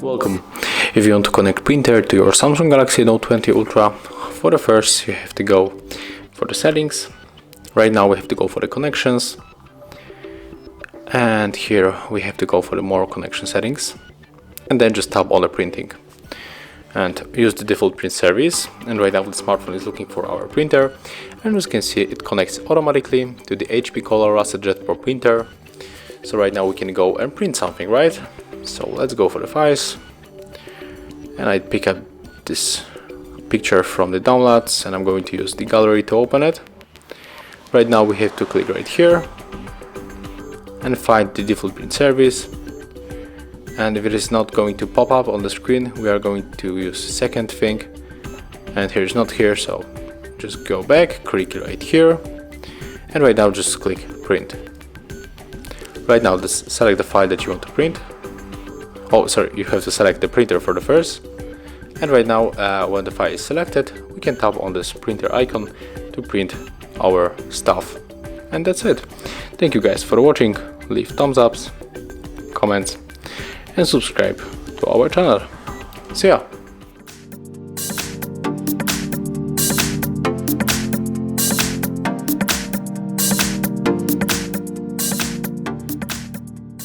Welcome. If you want to connect printer to your Samsung Galaxy S20 Ultra, for the first you have to go for the settings. Right now we have to go for the connections, and here we have to go for the more connection settings, and then just tap on the printing and use the default print service. And right now the smartphone is looking for our printer, and as you can see it connects automatically to the HP Color Jet Pro printer. So right now we can go and print something, right? So let's go for the files, and I pick up this picture from the downloads, and I'm going to use the gallery to open it. Right now we have to click right here and find the default print service, and if it is not going to pop up on the screen, we are going to use the second thing, and here is not here, so just go back, click right here, and right now just click print. Right now just select the file that you want to print. Oh, sorry, you have to select the printer for the first. And right now, when the file is selected, we can tap on this printer icon to print our stuff. And that's it. Thank you guys for watching. Leave thumbs ups, comments, and subscribe to our channel. See ya!